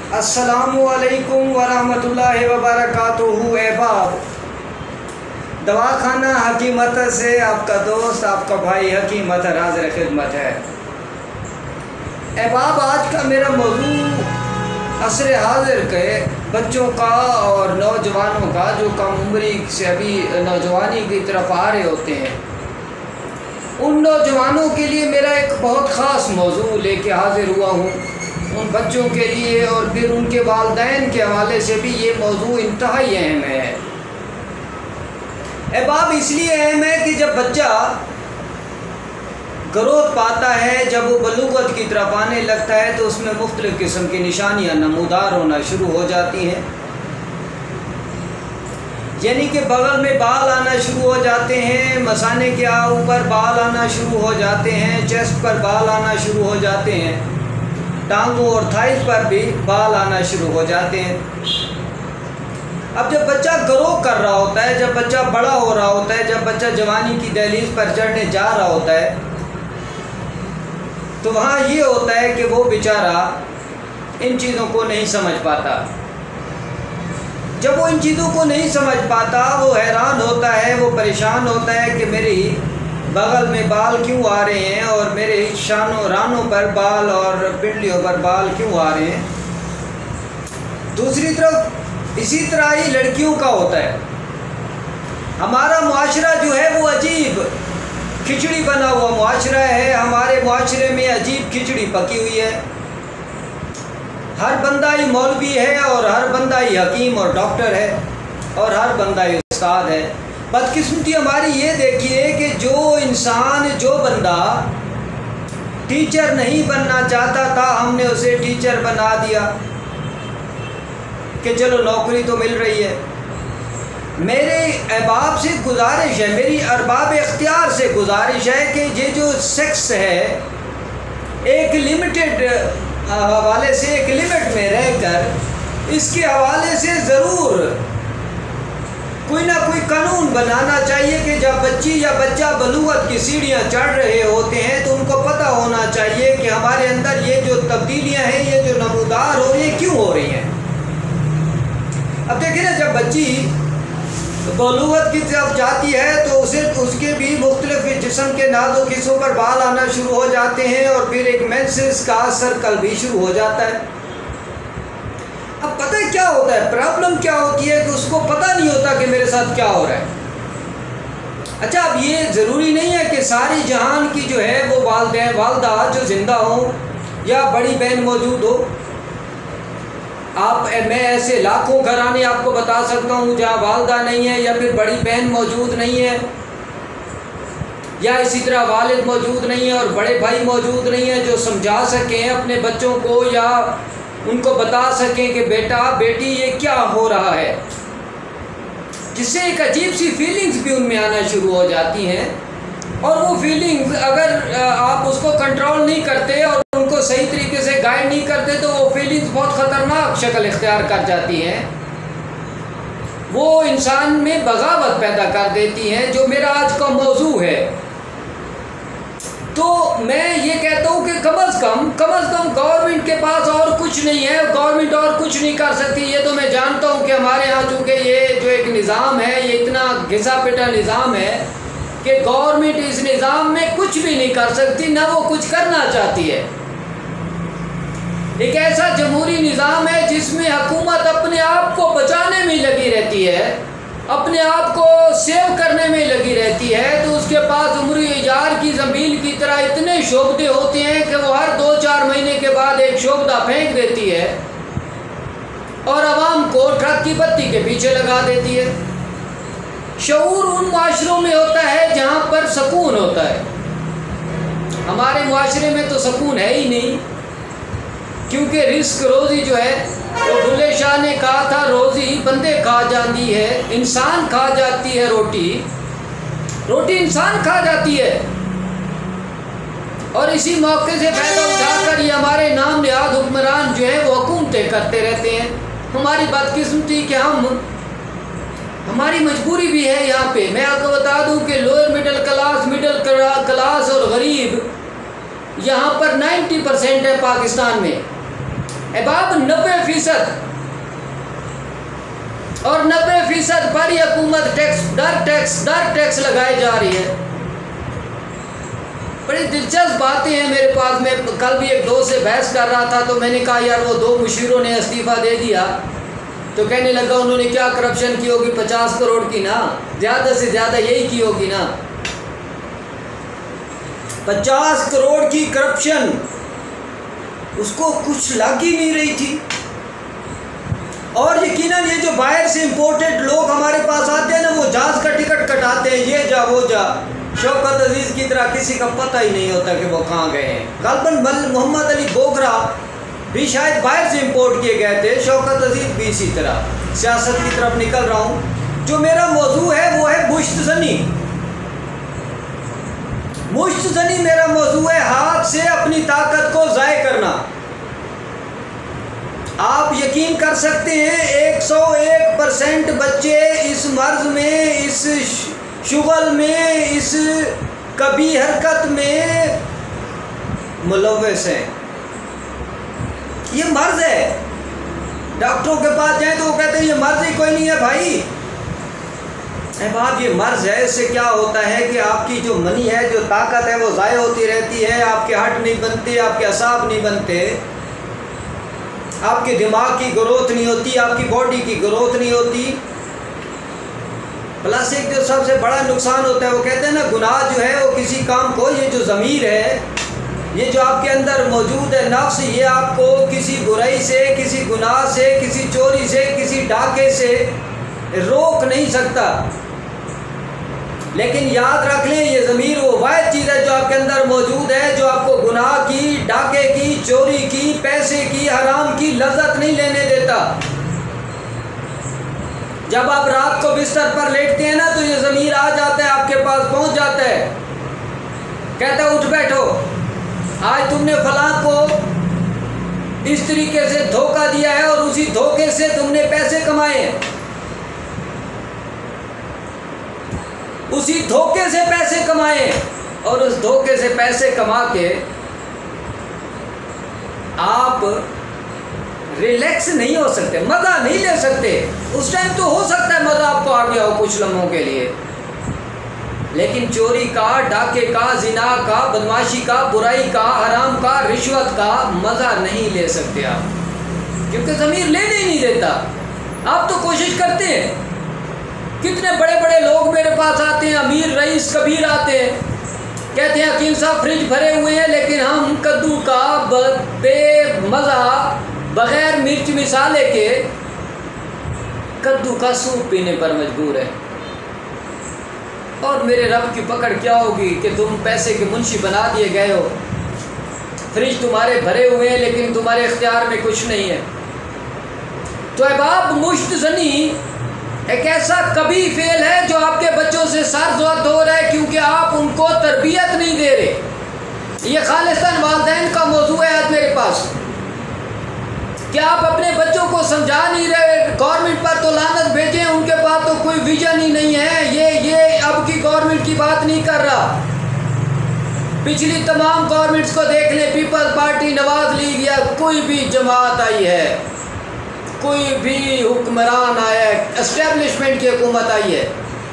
अस्सलामुअलैकुम वरहमतुल्लाहि वबरकातुहू। अहबाब, दवाखाना हकीमत से आपका दोस्त आपका भाई हकीम अतहर हाज़िर खिदमत है। अहबाब, आज का मेरा मौजू असर हाज़िर के बच्चों का और नौजवानों का जो कम उम्री से अभी नौजवानी की तरफ आ रहे होते हैं, उन नौजवानों के लिए मेरा एक बहुत ख़ास मौजू लेके हाज़िर हुआ हूँ। उन बच्चों के लिए और फिर उनके वालिदैन के हवाले से भी ये मौजू इंतहाई अहम है। अहबाब, इसलिए अहम है कि जब बच्चा ग्रोथ पाता है, जब वो बलूगत की तरफ आने लगता है, तो उसमें मुख्तलिफ़ किस्म की निशानियाँ नमूदार होना शुरू हो जाती हैं। यानी कि बगल में बाल आना शुरू हो जाते हैं, मसाने के ऊपर बाल आना शुरू हो जाते हैं, चेस्ट पर बाल आना शुरू हो जाते हैं, टांगों और थाइस पर भी बाल आना शुरू हो जाते हैं। अब जब बच्चा ग्रो कर रहा होता है, जब बच्चा बड़ा हो रहा होता है, जब बच्चा जवानी की दहलीज पर चढ़ने जा रहा होता है, तो वहाँ ये होता है कि वो बेचारा इन चीज़ों को नहीं समझ पाता। जब वो इन चीज़ों को नहीं समझ पाता, वो हैरान होता है, वो परेशान होता है कि मेरी बगल में बाल क्यों आ रहे हैं और मेरे शानों रानों पर बाल और पिंडलियों पर बाल क्यों आ रहे हैं। दूसरी तरफ इसी तरह ही लड़कियों का होता है। हमारा मुआशरा जो है वो अजीब खिचड़ी बना हुआ मुआशरा है। हमारे मुआशरे में अजीब खिचड़ी पकी हुई है। हर बंदा ही मौलवी है और हर बंदा ही हकीम और डॉक्टर है और हर बंदा ही उस्ताद है। बदकिस्मती हमारी ये देखिए कि जो इंसान, जो बंदा टीचर नहीं बनना चाहता था, हमने उसे टीचर बना दिया कि चलो नौकरी तो मिल रही है। मेरे अहबाब से गुजारिश है, मेरी अरबाब इख्तियार से गुजारिश है कि ये जो सेक्स है, एक लिमिटेड हवाले से, एक लिमिट में रहकर इसके हवाले से ज़रूर कोई ना कोई कानून बनाना चाहिए कि जब बच्ची या बच्चा बलूगत की सीढ़ियाँ चढ़ रहे होते हैं तो उनको पता होना चाहिए कि हमारे अंदर ये जो तब्दीलियाँ हैं, ये जो नमूदार हो रही हैं, क्यों हो रही हैं। अब देखिए ना, जब बच्ची बलूगत की तरफ जाती है तो उसके भी मुख्तलिफ जिस्म के नाज़ुक हिस्सों पर बाल आना शुरू हो जाते हैं और फिर एक मेंसेस का सर्कल भी शुरू हो जाता है। अब पता है क्या होता है, प्रॉब्लम क्या होती है कि उसको पता नहीं होता कि मेरे साथ क्या हो रहा है। अच्छा, अब ये ज़रूरी नहीं है कि सारी जहान की जो है वो वालदा जो ज़िंदा हो या बड़ी बहन मौजूद हो। मैं ऐसे लाखों घराने आपको बता सकता हूँ जहाँ वालदा नहीं है या फिर बड़ी बहन मौजूद नहीं है, या इसी तरह वालिद मौजूद नहीं है और बड़े भाई मौजूद नहीं है जो समझा सकें अपने बच्चों को या उनको बता सकें कि बेटा बेटी ये क्या हो रहा है, जिससे एक अजीब सी फीलिंग्स भी उनमें आना शुरू हो जाती हैं। और वो फीलिंग्स अगर आप उसको कंट्रोल नहीं करते और उनको सही तरीके से गाइड नहीं करते तो वो फीलिंग्स बहुत ख़तरनाक शक्ल इख्तियार कर जाती हैं। वो इंसान में बगावत पैदा कर देती हैं, जो मेरा आज का मौजू है। तो मैं ये कहता हूँ कि कम अज़ कम गवर्नमेंट के पास और कुछ नहीं है, गवर्नमेंट और कुछ नहीं कर सकती। ये तो मैं जानता हूँ कि हमारे यहाँ चूँकि ये जो एक निज़ाम है, ये इतना घिसा पिटा निज़ाम है कि गवर्नमेंट इस निज़ाम में कुछ भी नहीं कर सकती, ना वो कुछ करना चाहती है। एक ऐसा जमहूरी निज़ाम है जिसमें हुकूमत अपने आप को बचाने में लगी रहती है, अपने आप को सेव करने में लगी रहती है। तो उसके पास उम्र इजार की ज़मीन की तरह इतने शोबदे होते हैं कि वो हर 2-4 महीने के बाद एक शोबदा फेंक देती है और आवाम को ट्रक की बत्ती के पीछे लगा देती है। शऊर उन मुआशरों में होता है जहाँ पर सुकून होता है। हमारे मुआशरे में तो सुकून है ही नहीं, क्योंकि रिस्क रोज़ी जो है, तो बुल्ले शाह ने कहा था, रोज़ी बंदे खा जाती है, इंसान खा जाती है, रोटी इंसान खा जाती है। और इसी मौके से फ़ायदा उठाकर ये हमारे नाम निहाद हुक्मरान जो है वो हुकूमतें करते रहते हैं। हमारी बदकिस्मती कि हमारी मजबूरी भी है यहाँ पे। मैं आपको बता दूँ कि लोअर मिडिल क्लास और गरीब यहाँ पर 90% है पाकिस्तान में। अहबाब 90% और 90% पर ही हुकूमत दर टैक्स लगाई जा रही है। बड़ी दिलचस्प बातें हैं मेरे पास। मैं कल भी एक दोस्त से बहस कर रहा था, तो मैंने कहा यार वो 2 मुशीरों ने इस्तीफ़ा दे दिया, तो कहने लगा उन्होंने क्या करप्शन की होगी, 50 करोड़ की ना, ज़्यादा से ज़्यादा यही की होगी ना, 50 करोड़ की करप्शन, उसको कुछ लग ही नहीं रही थी। और यकीनन ये जो बाहर से इंपोर्टेड लोग हमारे पास आते हैं ना, वो जहाज़ का टिकट कटाते हैं, ये जा वो जा। शौकत अजीज़ की तरह किसी का पता ही नहीं होता कि वो कहाँ गए हैं। गलबन मोहम्मद अली बोगरा भी शायद बाहर से इंपोर्ट किए गए थे, शौकत अजीज़ भी इसी तरह। सियासत की तरफ निकल रहा हूँ। जो मेरा मौजू है वो है मुश्तज़नी। मुश्तज़नी मेरा मौजू है, हाथ से अपनी ताकत को ज़ाय करना। आप यकीन कर सकते हैं 101% बच्चे इस मर्ज में, इस शुगल में, इस कभी हरकत में मुलव्वस हैं। ये मर्ज है। डॉक्टरों के पास जाए तो वो कहते हैं ये मर्ज ही कोई नहीं है भाई। बात ये मर्ज है। इससे क्या होता है कि आपकी जो मनी है, जो ताकत है, वो ज़ाय होती रहती है। आपके हड्ड नहीं बनते, आपके असाब नहीं बनते, आपके दिमाग की ग्रोथ नहीं होती, आपकी बॉडी की ग्रोथ नहीं होती। प्लस एक जो सबसे बड़ा नुकसान होता है, वो कहते हैं ना, गुनाह जो है वो किसी काम को, ये जो ज़मीर है, ये जो आपके अंदर मौजूद है नफ्स, ये आपको किसी बुराई से, किसी गुनाह से, किसी चोरी से, किसी डाके से रोक नहीं सकता। लेकिन याद रख लें, ये ज़मीर वो वाहिद चीज़ है जो आपके अंदर मौजूद है, जो आपको गुनाह की, डाके की, चोरी की, पैसे की, हराम की लज्जत नहीं लेने देता। जब आप रात को बिस्तर पर लेटते हैं ना, तो ये ज़मीर आ जाता है, आपके पास पहुंच जाता है, कहता है उठ बैठो, आज तुमने फलां को इस तरीके से धोखा दिया है और उसी धोखे से तुमने पैसे कमाए हैं, उसी धोखे से पैसे कमाए, और उस धोखे से पैसे कमा के आप रिलैक्स नहीं हो सकते, मज़ा नहीं ले सकते। उस टाइम तो हो सकता है मज़ा आपको आ गया हो कुछ लम्हों के लिए, लेकिन चोरी का, डाके का, जिना का, बदमाशी का, बुराई का, हराम का, रिश्वत का मज़ा नहीं ले सकते आप, क्योंकि ज़मीर लेने ही नहीं देता। आप तो कोशिश करते हैं। कितने बड़े बड़े लोग मेरे पास आते हैं, अमीर, रईस, कबीर आते हैं, कहते हैं हकीम साहब फ्रिज भरे हुए हैं, लेकिन हम कद्दू का बेमज़ा, बग़ैर मिर्च मिसाले के कद्दू का सूप पीने पर मजबूर है। और मेरे रब की पकड़ क्या होगी कि तुम पैसे के मुंशी बना दिए गए हो, फ्रिज तुम्हारे भरे हुए हैं, लेकिन तुम्हारे इख्तियार में कुछ नहीं है। तो अहबाब, मुश्तज़नी एक ऐसा कभी फेल है जो आपके बच्चों से सर ज़द हो रहा है, क्योंकि आप उनको तरबियत नहीं दे रहे। ये खालिस्तान वालिदैन का मौजू है आज मेरे पास। क्या आप अपने बच्चों को समझा नहीं रहे? गवर्नमेंट पर तो लानत भेजें, उनके पास तो कोई विजन ही नहीं है। ये अब की गवर्नमेंट की बात नहीं कर रहा, पिछली तमाम गवर्नमेंट्स को देख लें, पीपल्स पार्टी, नवाज लीग या कोई भी जमात आई है, कोई भी हुक्मरान आया है, एस्टेब्लिशमेंट की हुकूमत आई है,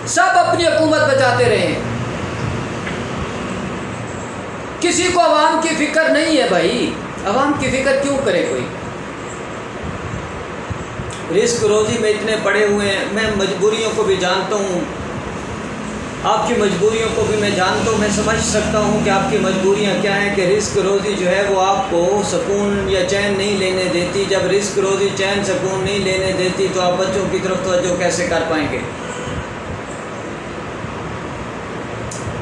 सब अपनी हुकूमत बचाते रहे। किसी को अवाम की फ़िक्र नहीं है भाई। अवाम की फ़िक्र क्यों करे कोई? रिस्क रोज़ी में इतने पड़े हुए हैं। मैं मजबूरियों को भी जानता हूँ, आपकी मजबूरियों को भी मैं जानता हूँ। मैं समझ सकता हूँ कि आपकी मजबूरियाँ क्या हैं, कि रिस्क रोज़ी जो है वो आपको सुकून या चैन नहीं लेने देती। जब रिस्क रोज़ी चैन सुकून नहीं लेने देती, तो आप बच्चों की तरफ तवज्जो कैसे कर पाएंगे?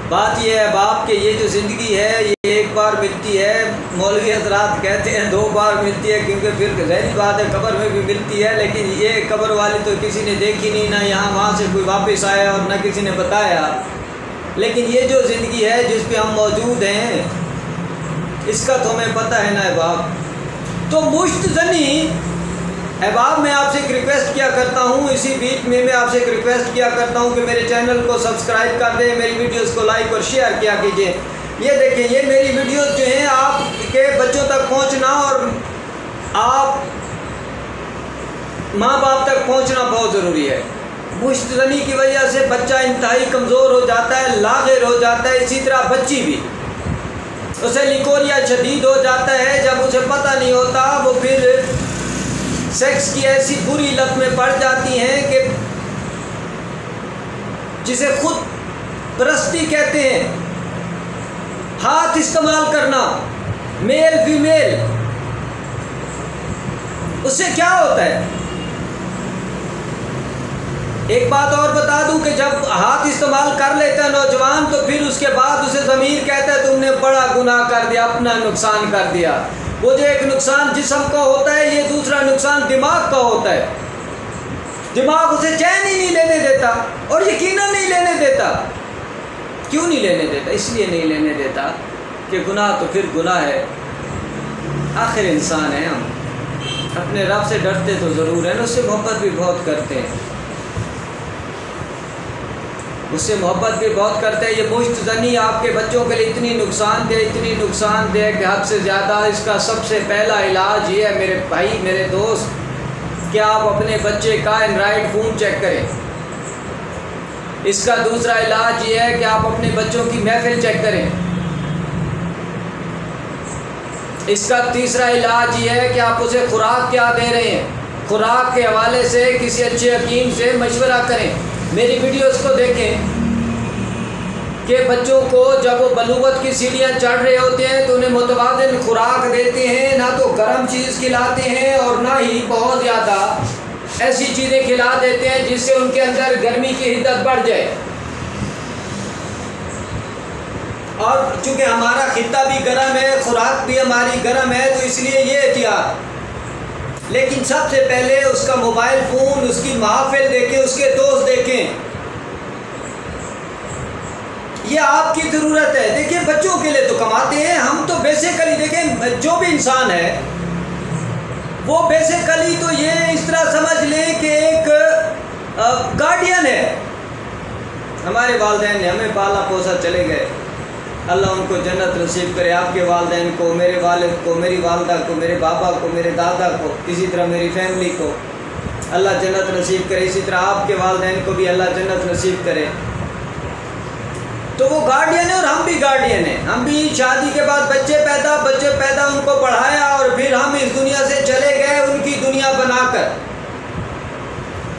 बात यह है बाप कि ये जो ज़िंदगी है ये एक बार मिलती है। मौलवी हज़रात कहते हैं 2 बार मिलती है, क्योंकि फिर ज़ाहिर बात है कब्र में भी मिलती है, लेकिन ये कब्र वाली तो किसी ने देखी नहीं, ना यहाँ वहाँ से कोई वापस आया और ना किसी ने बताया। लेकिन ये जो ज़िंदगी है जिस पे हम मौजूद हैं, इसका तो हमें पता है ना अहबाब। तो मुश्तज़नी अहबाब, मैं आपसे एक रिक्वेस्ट किया करता हूँ, इसी बीच में मैं आपसे एक रिक्वेस्ट किया करता हूँ कि मेरे चैनल को सब्सक्राइब कर दें, मेरी वीडियोस को लाइक और शेयर किया कीजिए। ये देखें, ये मेरी वीडियोस जो हैं आपके बच्चों तक पहुँचना और आप माँ बाप तक पहुँचना बहुत ज़रूरी है। मुश्तनी की वजह से बच्चा इंतहाई कमज़ोर हो जाता है, लाग़िर हो जाता है। इसी तरह बच्ची भी, उसे लिकोरिया शदीद हो जाता है। जब उसे पता नहीं होता वो फिर सेक्स की ऐसी बुरी लत में पड़ जाती हैं कि जिसे खुद परस्ती कहते हैं, हाथ इस्तेमाल करना, मेल फीमेल, उससे क्या होता है। एक बात और बता दूं कि जब हाथ इस्तेमाल कर लेता है नौजवान, तो फिर उसके बाद उसे ज़मीर कहता है तुमने बड़ा गुनाह कर दिया, अपना नुकसान कर दिया। वो जो एक नुकसान जिस्म का होता है, ये दूसरा नुकसान दिमाग का होता है। दिमाग उसे चैन ही नहीं लेने देता, और यकीनन नहीं लेने देता। क्यों नहीं लेने देता? इसलिए नहीं लेने देता कि गुनाह तो फिर गुनाह है, आखिर इंसान है हम। अपने रब से डरते तो ज़रूर है, उससे मोहब्बत भी बहुत करते हैं, उससे मोहब्बत भी बहुत करते हैं। ये मुश्तज़नी आपके बच्चों के लिए इतनी नुकसानदेह कि हद से ज़्यादा। इसका सबसे पहला इलाज ये है मेरे भाई, मेरे दोस्त, कि आप अपने बच्चे का एंड्रॉयड फ़ोन चेक करें। इसका दूसरा इलाज ये है कि आप अपने बच्चों की महफिल चेक करें। इसका तीसरा इलाज ये है कि आप उसे खुराक क्या दे रहे हैं। खुराक के हवाले से किसी अच्छे हकीम से मशवरा करें। मेरी वीडियोस को देखें कि बच्चों को जब वो बलूगत की सीढ़ियाँ चढ़ रहे होते हैं तो उन्हें मुतबादिल खुराक देते हैं। ना तो गर्म चीज़ खिलाते हैं और ना ही बहुत ज़्यादा ऐसी चीज़ें खिला देते हैं जिससे उनके अंदर गर्मी की हिद्दत बढ़ जाए। और चूँकि हमारा खित्ता भी गर्म है, खुराक भी हमारी गर्म है, तो इसलिए ये एहतियात। लेकिन सबसे पहले उसका मोबाइल फ़ोन, उसकी महफिल देखें, उसके दोस्त देखें। ये आपकी ज़रूरत है। देखिए बच्चों के लिए तो कमाते हैं हम, तो बेसिकली देखें जो भी इंसान है वो बेसिकली तो ये इस तरह समझ लें कि एक गार्डियन है। हमारे वालिदैन ने हमें पाला पोसा चले गए, अल्लाह उनको जन्नत नसीब करे। आपके वालिदैन को, मेरे वालिद को, मेरी वालदा को, मेरे बाबा को, मेरे दादा को, इसी तरह मेरी फैमिली को अल्लाह जन्नत नसीब करे। इसी तरह आपके वालिदैन को भी अल्लाह जन्नत नसीब करे। तो वो गार्डियन है और हम भी गार्डियन हैं। हम भी शादी के बाद बच्चे पैदा उनको पढ़ाया और फिर हम इस दुनिया से चले गए उनकी दुनिया बनाकर।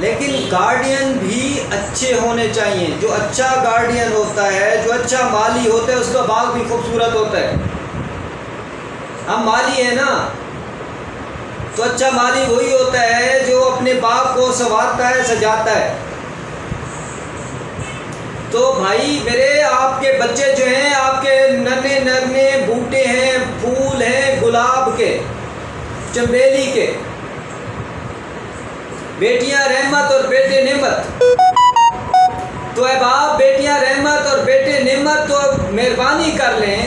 लेकिन गार्डियन भी अच्छे होने चाहिए। जो अच्छा गार्डियन होता है, जो अच्छा माली होता है, उसका बाग भी खूबसूरत होता है। हम माली हैं ना, तो अच्छा माली वही होता है जो अपने बाग को संवारता है, सजाता है। तो भाई मेरे, आपके बच्चे जो हैं, आपके नन्हे नन्हे बूटे हैं, फूल हैं गुलाब के, चंबेली के, बेटियां रहमत और बेटे नेमत। तो अब आप बेटियां रहमत और बेटे नेमत तो मेहरबानी कर लें,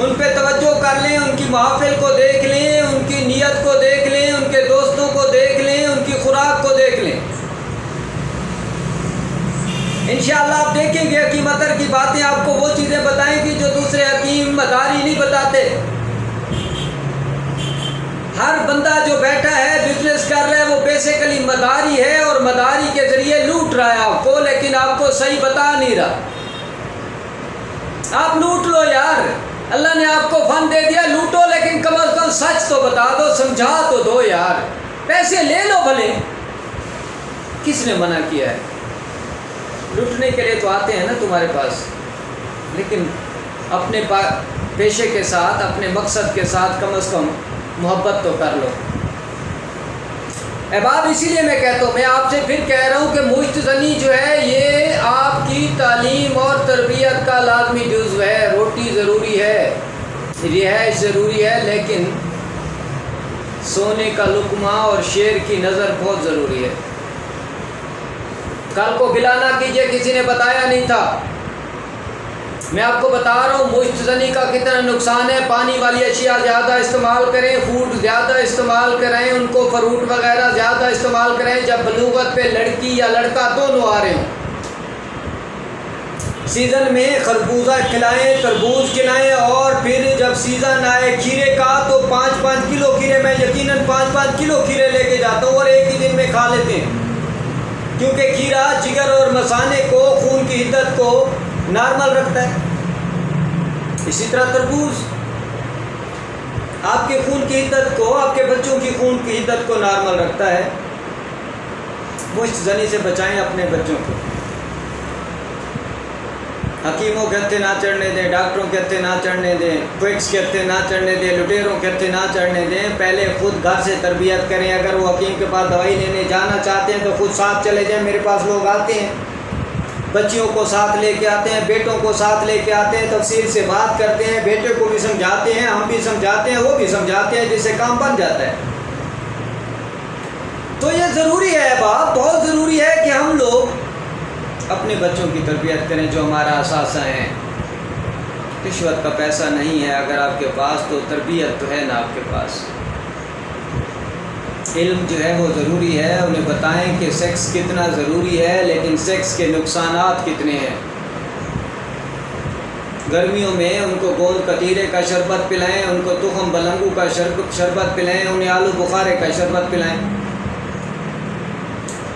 उन पे तवज्जो कर लें, उनकी महफिल को देख लें, उनकी नीयत को देख लें, उनके दोस्तों को देख लें, उनकी खुराक को देख लें। इंशाअल्लाह आप देखेंगे हकीमतर की बातें आपको वो चीज़ें बताएंगी जो दूसरे हकीम मदारी नहीं बताते। हर बंदा जो बैठा है बिजनेस कर रहा है वो बेसिकली मदारी है और मदारी के ज़रिए लूट रहा है आपको, लेकिन आपको सही बता नहीं रहा। आप लूट लो यार, अल्लाह ने आपको फन दे दिया, लूटो, लेकिन कम अज़ कम सच तो बता दो, समझा तो दो यार। पैसे ले लो भले, किसने मना किया है? लूटने के लिए तो आते हैं ना तुम्हारे पास, लेकिन अपने पेशे के साथ, अपने मकसद के साथ कम से कम मोहब्बत तो कर लो। अहबाब, इसीलिए मैं कहता हूँ, मैं आपसे फिर कह रहा हूँ कि मुश्तज़नी जो है ये आपकी तालीम और तरबियत का लाजमी जुज़्व है। रोटी ज़रूरी है, रिहाइश ज़रूरी है, लेकिन सोने का लुक़मा और शेर की नज़र बहुत ज़रूरी है। कल को गिला ना कीजिए, किसी ने बताया नहीं था। मैं आपको बता रहा हूँ मुश्तज़नी का कितना नुकसान है। पानी वाली अशिया ज़्यादा इस्तेमाल करें, फूड ज़्यादा इस्तेमाल करें, उनको फ्रूट वगैरह ज़्यादा इस्तेमाल करें जब बलूगत पे लड़की या लड़का दोनों आ रहे हों। सीज़न में खरबूजा खिलाएं, तरबूज खिलाएं, और फिर जब सीज़न आए खीरे का तो 5-5 किलो खीरे, मैं यकीनन 5-5 किलो खीरे लेके जाता हूँ और एक ही दिन में खा लेते हैं, क्योंकि खीरा जिगर और मसाने को, खून की हिद्दत को नॉर्मल रखता है। इसी तरह तरबूज आपके खून की हिद्दत को, आपके बच्चों की खून की हिद्दत को नॉर्मल रखता है। मुश्त ज़नी से बचाएं अपने बच्चों को। हकीमों के हत्थे ना चढ़ने दें, डॉक्टरों के हत्थे ना चढ़ने दें, क्विक्स के हत्थे ना चढ़ने दें, लुटेरों के हत्थे ना चढ़ने दें। पहले खुद घर से तरबियत करें। अगर वो हकीम के पास दवाई लेने जाना चाहते हैं तो खुद साथ चले जाएं। मेरे पास लोग आते हैं, बच्चियों को साथ लेके आते हैं, बेटों को साथ लेके आते हैं, तफसील से बात करते हैं, बेटे को भी समझाते हैं, हम भी समझाते हैं, वो भी समझाते हैं, जिससे काम बन जाता है। तो ये ज़रूरी है, बात बहुत ज़रूरी है कि हम लोग अपने बच्चों की तरबियत करें, जो हमारा असासा है। रिश्वत का पैसा नहीं है अगर आपके पास, तो तरबियत तो है ना आपके पास। इल्म जो है वो ज़रूरी है। उन्हें बताएं कि सेक्स कितना ज़रूरी है, लेकिन सेक्स के नुकसानात कितने हैं। गर्मियों में उनको गोंद कतीरे का शरबत पिलाएं, उनको तुखम बलंगू का शरबत पिलाएं, उन्हें आलू बुखारे का शरबत पिलाएं,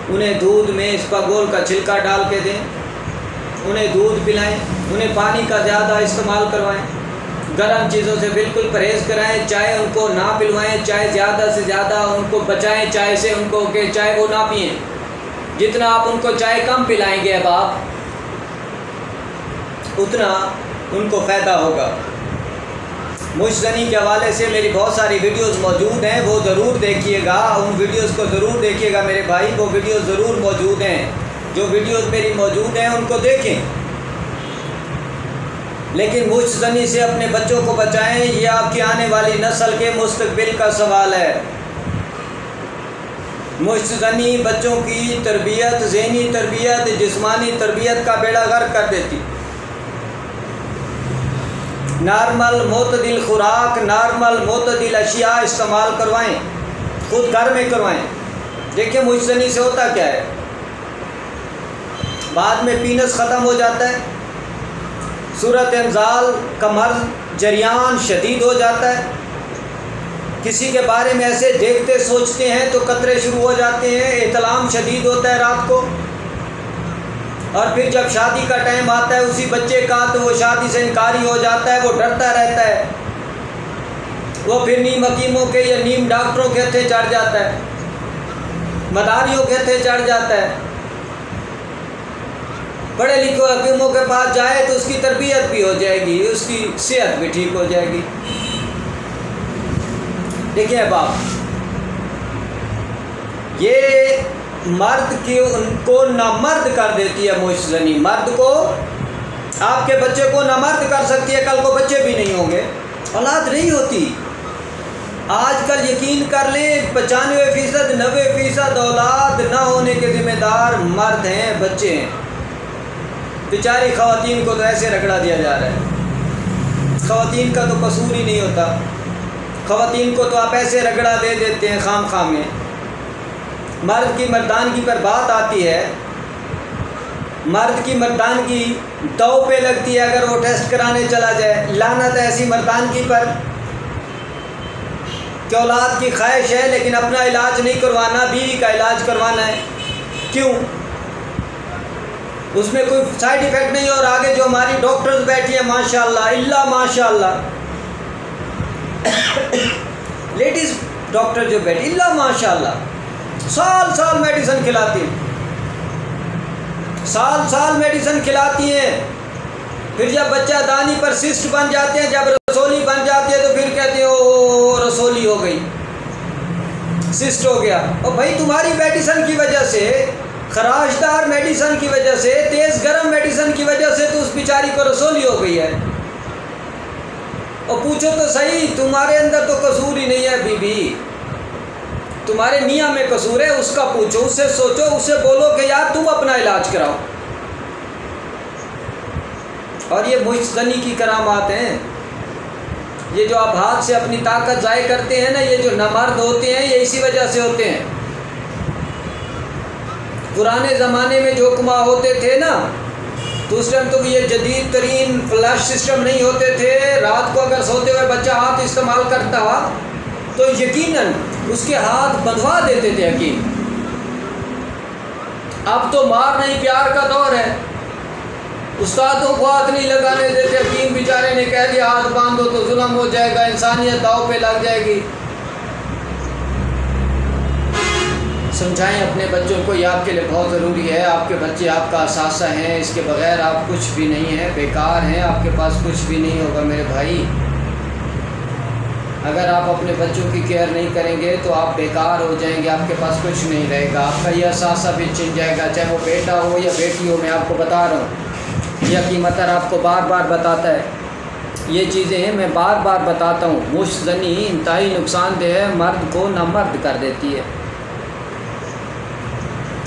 उन्हें दूध में इसबगोल का छिलका डाल के दें, उन्हें दूध पिलाएं, उन्हें पानी का ज़्यादा इस्तेमाल करवाएं, गर्म चीज़ों से बिल्कुल परहेज़ कराएं, चाय उनको ना पिलवाएं, चाय ज़्यादा से ज़्यादा उनको बचाएं चाय से, उनको कि चाय वो ना पिएं। जितना आप उनको चाय कम पिलाएंगे अब आप, उतना उनको फ़ायदा होगा। मुश्त ज़नी के हवाले से मेरी बहुत सारी वीडियोस मौजूद हैं, वो ज़रूर देखिएगा, उन वीडियोस को ज़रूर देखिएगा मेरे भाई, वो वीडियोस ज़रूर मौजूद हैं। जो वीडियोस मेरी मौजूद हैं उनको देखें, लेकिन मुश्त ज़नी से अपने बच्चों को बचाएं। ये आपकी आने वाली नस्ल के मुस्तकबिल का सवाल है। मुश्त ज़नी बच्चों की तरबियत, ज़हनी तरबियत, जिस्मानी तरबियत का बेड़ा गर्क कर देती। नॉर्मल मोतदिल खुराक, नॉर्मल मोतदिल अशिया इस्तेमाल करवाएं, खुद घर में करवाएं। देखिए मुश्त ज़नी से होता क्या है, बाद में पीनस ख़त्म हो जाता है, सूरत इंजाल का मर्ज़ जरियान शदीद हो जाता है, किसी के बारे में ऐसे देखते सोचते हैं तो कतरे शुरू हो जाते हैं, एहतलाम शदीद होता है रात को, और फिर जब शादी का टाइम आता है उसी बच्चे का, तो वो शादी से इनकारी हो जाता है, वो डरता रहता है, वो फिर नीम हकीमों के या नीम डॉक्टरों के हत्थे चढ़ जाता है, मदारियों के हत्थे चढ़ जाता है। पढ़े लिखे हकीमों के पास जाए तो उसकी तरबियत भी हो जाएगी, उसकी सेहत भी ठीक हो जाएगी। देखिए बाप, ये मर्द की उनको नामर्द कर देती है मुश्त ज़नी। मर्द को, आपके बच्चे को नामर्द कर सकती है, कल को बच्चे भी नहीं होंगे, औलाद नहीं होती। आजकल यकीन कर लें 95%, 90% औलाद ना होने के ज़िम्मेदार मर्द हैं, बच्चे हैं। बेचारी ख़वातीन को तो ऐसे रगड़ा दिया जा रहा है। ख़वातीन का तो कसूर ही नहीं होता, ख़वातीन को तो आप ऐसे रगड़ा दे देते हैं खाम खाम में। मर्द की मर्दानगी पर बात आती है, मर्द की मर्दानगी दाव पे लगती है अगर वो टेस्ट कराने चला जाए। लानत ऐसी मर्दानगी पर कि औलाद की ख्वाहिश है लेकिन अपना इलाज नहीं करवाना, बीवी का इलाज करवाना है। क्यों? उसमें कोई साइड इफ़ेक्ट नहीं, और आगे जो हमारी डॉक्टर्स बैठी हैं माशाल्लाह इल्ला माशाल्लाह, लेडीज़ डॉक्टर जो बैठी इल्ला माशाल्लाह, साल साल मेडिसिन खिलाती हैं, साल साल मेडिसिन खिलाती हैं। फिर जब बच्चा दानी पर सिस्ट बन जाते हैं, जब रसोली बन जाती है, तो फिर कहते हैं ओ रसोली हो गई, सिस्ट हो गया। और भाई तुम्हारी मेडिसिन की वजह से, खराशदार मेडिसिन की वजह से, तेज़ गर्म मेडिसिन की वजह से तो उस बेचारी को रसोली हो गई है। और पूछो तो सही, तुम्हारे अंदर तो कसूर ही नहीं है बीबी, तुम्हारे मियाँ में कसूर है, उसका पूछो, उससे सोचो, उससे बोलो कि यार तुम अपना इलाज कराओ। और ये मुश्त ज़नी की करामात हैं, ये जो आप हाथ से अपनी ताकत ज़ाय करते हैं ना, ये जो नामर्द होते हैं ये इसी वजह से होते हैं। पुराने ज़माने में जो हुक्मा होते थे ना, तो उस टाइम तो ये जदीद तरीन फ्लैश सिस्टम नहीं होते थे। रात को अगर सोते हुए बच्चा हाथ इस्तेमाल करता तो यकीनन उसके हाथ बंधवा देते थे हकीम। अब तो मार नहीं प्यार का दौर है, उस्तादों को हाथ नहीं लगाने देते। हकीम बेचारे ने कह दिया हाथ बांधो तो जुल्म हो जाएगा, इंसानियत दाव पे लग जाएगी। समझाएं अपने बच्चों को, ये आपके लिए बहुत ज़रूरी है। आपके बच्चे आपका असासा हैं, इसके बगैर आप कुछ भी नहीं हैं, बेकार हैं, आपके पास कुछ भी नहीं होगा मेरे भाई। अगर आप अपने बच्चों की केयर नहीं करेंगे तो आप बेकार हो जाएंगे, आपके पास कुछ नहीं रहेगा, आपका यह असासा भी छिन जाएगा, चाहे वो बेटा हो या बेटी हो। मैं आपको बता रहा हूँ, यह कीमतर आपको बार बार बताता है, ये चीज़ें हैं मैं बार बार बताता हूँ। मुश्तनी इंतहाई नुकसानदेह है, मर्द को नामर्द कर देती है,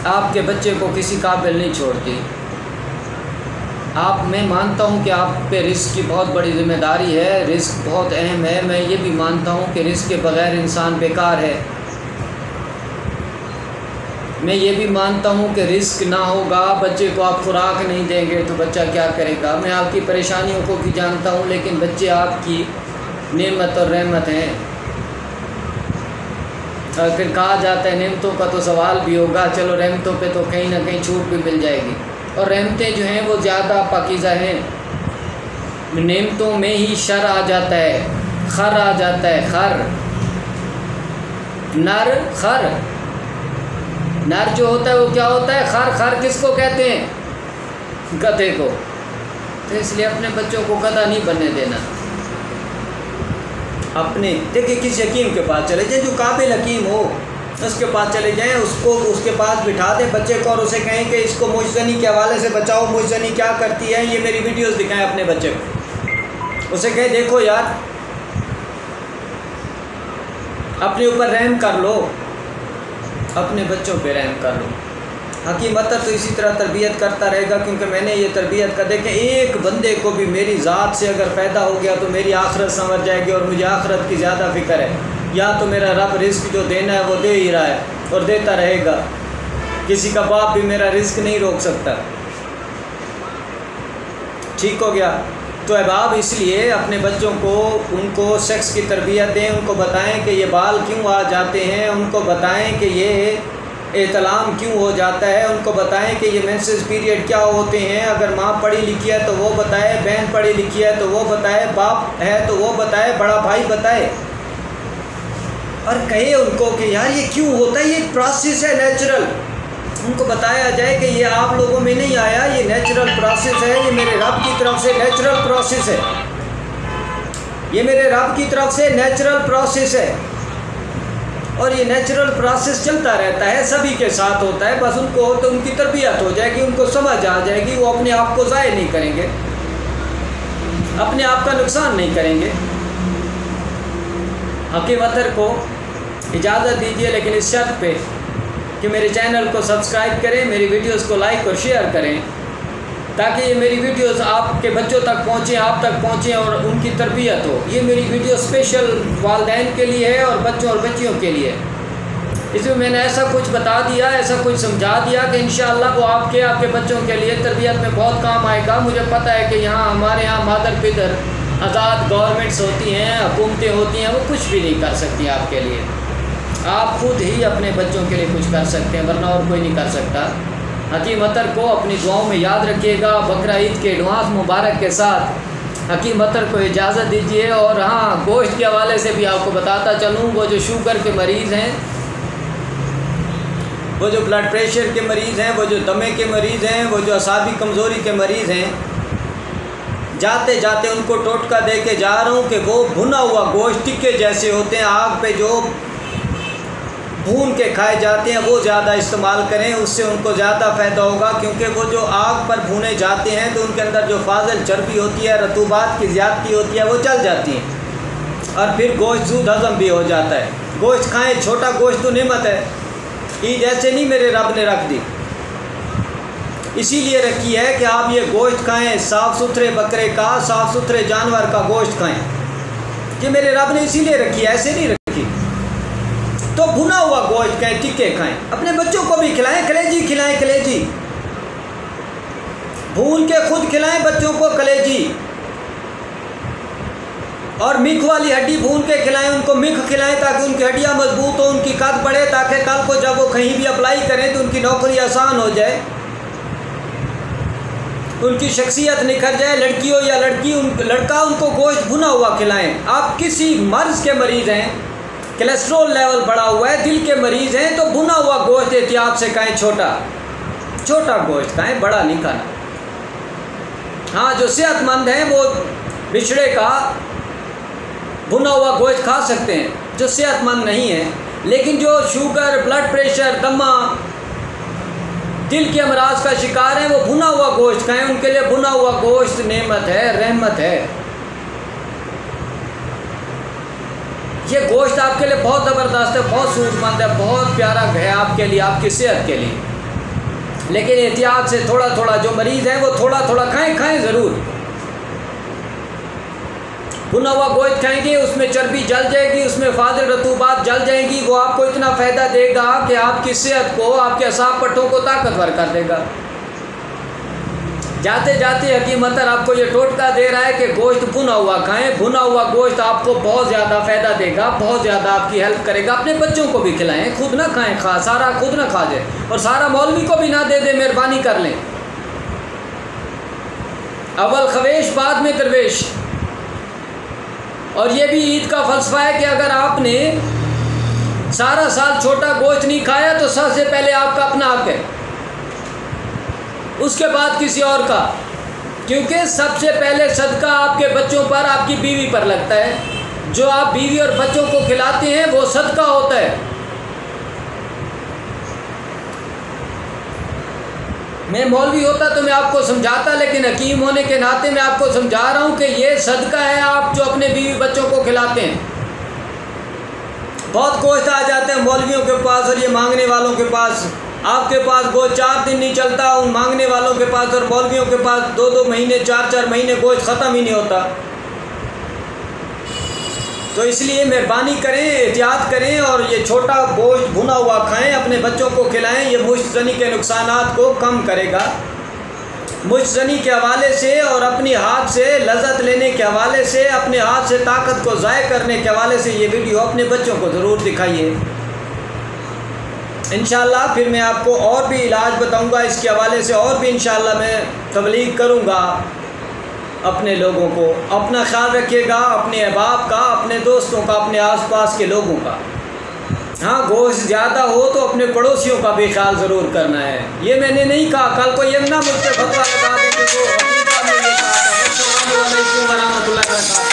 आपके बच्चे को किसी काबिल नहीं छोड़ती। मैं मानता हूँ कि आप पे रिस्क की बहुत बड़ी ज़िम्मेदारी है, रिस्क बहुत अहम है। मैं ये भी मानता हूँ कि रिस्क के बग़ैर इंसान बेकार है। मैं ये भी मानता हूँ कि रिस्क ना होगा, बच्चे को आप खुराक नहीं देंगे तो बच्चा क्या करेगा। मैं आपकी परेशानियों को भी जानता हूँ, लेकिन बच्चे आपकी नेमत और रहमत हैं। और फिर कहा जाता है नेमतों का तो सवाल भी होगा, चलो रहमतों पे तो कहीं ना कहीं छूट भी मिल जाएगी। और रहमतें जो हैं वो ज़्यादा पाकीज़ा हैं। नेमतों में ही शर आ जाता है, खर आ जाता है, खर नर खर। नर जो होता है वो क्या होता है, खर। खर किसको कहते हैं, गधे को। तो इसलिए अपने बच्चों को गधा नहीं बनने देना। अपने देखिए किसी हकीम के पास चले जाएं जो काबिल हकीम हो, उसके पास चले जाएं, उसके पास बिठा दें बच्चे को और उसे कहें कि इसको मुजजनी के हवाले से बचाओ, मुजजनी क्या करती है, ये मेरी वीडियोस दिखाएं अपने बच्चे को। उसे कहें देखो यार, अपने ऊपर रहम कर लो, अपने बच्चों पे रहम कर लो। हकीम अतर तो इसी तरह तरबियत करता रहेगा, क्योंकि मैंने ये तरबियत कर देखे एक बंदे को भी मेरी ज़ात से अगर फ़ायदा हो गया तो मेरी आखिरत संवर जाएगी और मुझे आखिरत की ज़्यादा फ़िक्र है। या तो मेरा रब रिस्क जो देना है वो दे ही रहा है और देता रहेगा, किसी का बाप भी मेरा रिस्क नहीं रोक सकता। ठीक हो गया। तो अहबाब इसलिए अपने बच्चों को उनको सेक्स की तरबियत दें, उनको बताएं कि ये बाल क्यों आ जाते हैं, उनको बताएं कि ये एहतलाम क्यों हो जाता है, उनको बताएं कि ये मेंसेस पीरियड क्या होते हैं। अगर माँ पढ़ी लिखी है तो वो बताए, बहन पढ़ी लिखी है तो वो बताए, बाप है तो वो बताए, बड़ा भाई बताए। और कहे उनको कि यार ये क्यों होता है, ये प्रोसेस है नेचुरल। उनको बताया जाए कि ये आप लोगों में नहीं आया, ये नेचुरल प्रोसेस है, ये मेरे रब की तरफ से नेचुरल प्रोसेस है, ये मेरे रब की तरफ से नेचुरल प्रोसेस है। और ये नेचुरल प्रोसेस चलता रहता है, सभी के साथ होता है। बस उनको तो उनकी तरबियत हो जाएगी, उनको समझ आ जाएगी, वो अपने आप को ज़ाय नहीं करेंगे, अपने आप का नुकसान नहीं करेंगे। हकीम अतर को इजाज़त दीजिए, लेकिन इस शर्त पे कि मेरे चैनल को सब्सक्राइब करें, मेरी वीडियोस को लाइक और शेयर करें, ताकि ये मेरी वीडियोस आपके बच्चों तक पहुँचें, आप तक पहुँचें और उनकी तरबियत हो। ये मेरी वीडियो स्पेशल वालिदैन के लिए है और बच्चों और बच्चियों के लिए। इसमें मैंने ऐसा कुछ बता दिया, ऐसा कुछ समझा दिया कि इंशाअल्लाह वो आपके बच्चों के लिए तरबियत में बहुत काम आएगा। मुझे पता है कि यहाँ हमारे यहाँ मादर पितर आज़ाद गवर्नमेंट्स होती हैं, हुकूमतें होती हैं, वो कुछ भी नहीं कर सकती आपके लिए। आप खुद ही अपने बच्चों के लिए कुछ कर सकते हैं, वरना और कोई नहीं कर सकता। हकीम अतर को अपनी दुआओं में याद रखिएगा। बकरा ईद के एडवांस मुबारक के साथ हकीम अतर को इजाज़त दीजिए। और हाँ, गोश्त के हवाले से भी आपको बताता चलूँ, वो जो शुगर के मरीज़ हैं, वो जो ब्लड प्रेशर के मरीज़ हैं, वो जो दमे के मरीज़ हैं, वो जो असाबी कमज़ोरी के मरीज़ हैं, जाते जाते उनको टोटका दे के जा रहा हूँ कि वो भुना हुआ गोश्त टिक्के जैसे होते हैं, आग पे जो भून के खाए जाते हैं, वो ज़्यादा इस्तेमाल करें, उससे उनको ज़्यादा फ़ायदा होगा। क्योंकि वो जो आग पर भुने जाते हैं तो उनके अंदर जो फाजिल चर्बी होती है, रतूबात की ज़्यादती होती है, वो चल जाती हैं और फिर गोश्त सूद हज़म भी हो जाता है। गोश्त खाएँ, छोटा गोश्त तो नेमत है, ईद ऐसे नहीं मेरे रब ने रख दी, इसीलिए रखी है कि आप ये गोश्त खाएँ, साफ़ सुथरे बकरे का, साफ़ सुथरे जानवर का गोश्त खाएँ। ये मेरे रब ने इसीलिए रखी है, ऐसे नहीं रखी। तो भुना हुआ गोश्त खाएँ, टिक्के खाएँ, अपने बच्चों को भी खिलाएं, कलेजी खिलाएं, कलेजी भून के खुद खिलाएं बच्चों को कलेजी, और मिख वाली हड्डी भून के खिलाएं, उनको मिख खिलाएं ताकि उनकी हड्डियां मजबूत हो, उनकी कद बढ़े, ताकि कल को जब वो कहीं भी अप्लाई करें तो उनकी नौकरी आसान हो जाए, उनकी शख्सियत निखर जाए। लड़की हो या लड़का, उनको गोश्त भुना हुआ खिलाएं। आप किसी मर्ज़ के मरीज़ हैं, कोलेस्ट्रॉल लेवल बढ़ा हुआ है, दिल के मरीज़ हैं, तो भुना हुआ गोश्त एहतियात से खाएं, छोटा गोश्त खाएं, बड़ा नहीं खाना। हाँ, जो सेहतमंद हैं वो बिछड़े का भुना हुआ गोश्त खा सकते हैं, जो सेहतमंद नहीं है। लेकिन जो शुगर, ब्लड प्रेशर, दमा, दिल के अमराज का शिकार है, वो भुना हुआ गोश्त खाएं। उनके लिए भुना हुआ गोश्त नेमत है, रहमत है। ये गोश्त आपके लिए बहुत ज़बरदस्त है, बहुत सूझमंद है, बहुत प्यारा है आपके लिए, आपकी सेहत के लिए। लेकिन एहतियात से थोड़ा थोड़ा, जो मरीज़ हैं वो थोड़ा थोड़ा खाएं ज़रूर। भुना हुआ गोश्त खाएंगे, उसमें चर्बी जल जाएगी, उसमें फाजिल रतूबात जल जाएंगी। वो आपको इतना फ़ायदा देगा कि आपकी सेहत को, आपके असाब पट्टों को ताकतवर कर देगा। जाते जाते हकीम अतर आपको ये टोटका दे रहा है कि गोश्त भुना हुआ खाएं। भुना हुआ गोश्त आपको बहुत ज़्यादा फ़ायदा देगा, बहुत ज़्यादा आपकी हेल्प करेगा। अपने बच्चों को भी खिलाएं, खुद ना खाएं, सारा खुद ना खा जाए, और सारा मौलवी को भी ना दे दे, मेहरबानी कर लें। अव्वल खवेश बाद में दरवेश। और ये भी ईद का फ़लसफ़ा है कि अगर आपने सारा साल छोटा गोश्त नहीं खाया तो सबसे पहले आपका अपना हक है, उसके बाद किसी और का, क्योंकि सबसे पहले सदका आपके बच्चों पर, आपकी बीवी पर लगता है। जो आप बीवी और बच्चों को खिलाते हैं वो सदका होता है। मैं मौलवी होता तो मैं आपको समझाता, लेकिन हकीम होने के नाते मैं आपको समझा रहा हूँ कि ये सदका है आप जो अपने बीवी बच्चों को खिलाते हैं। बहुत गोश्त आ जाते हैं मौलवियों के पास और ये मांगने वालों के पास। आपके पास गोश्त 4 दिन नहीं चलता, उन मांगने वालों के पास और मौलवियों के पास 2-2 महीने, 4-4 महीने गोश्त ख़त्म ही नहीं होता। तो इसलिए मेहरबानी करें, एहतियात करें, और ये छोटा गोश्त भुना हुआ खाएं, अपने बच्चों को खिलाएं। ये मुश्तनी के नुकसानात को कम करेगा। मुश्तनी के हवाले से और अपनी हाथ से लज़्ज़त लेने के हवाले से, अपने हाथ से ताकत को ज़ाय करने के हवाले से ये वीडियो अपने बच्चों को ज़रूर दिखाइए। इंशाअल्लाह फिर मैं आपको और भी इलाज बताऊंगा इसके हवाले से, और भी इंशाअल्लाह मैं तबलीग करूंगा अपने लोगों को। अपना ख्याल रखिएगा, अपने अहबाब का, अपने दोस्तों का, अपने आसपास के लोगों का। हाँ, गोश्त ज़्यादा हो तो अपने पड़ोसियों का भी ख्याल ज़रूर करना है। ये मैंने नहीं कहा, कल को ये ना मुझ पर फतवा लगा दे कि वो हकीकत में ये कहा था। अस्सलामु अलैकुम व रहमतुल्लाहि व बरकातहू।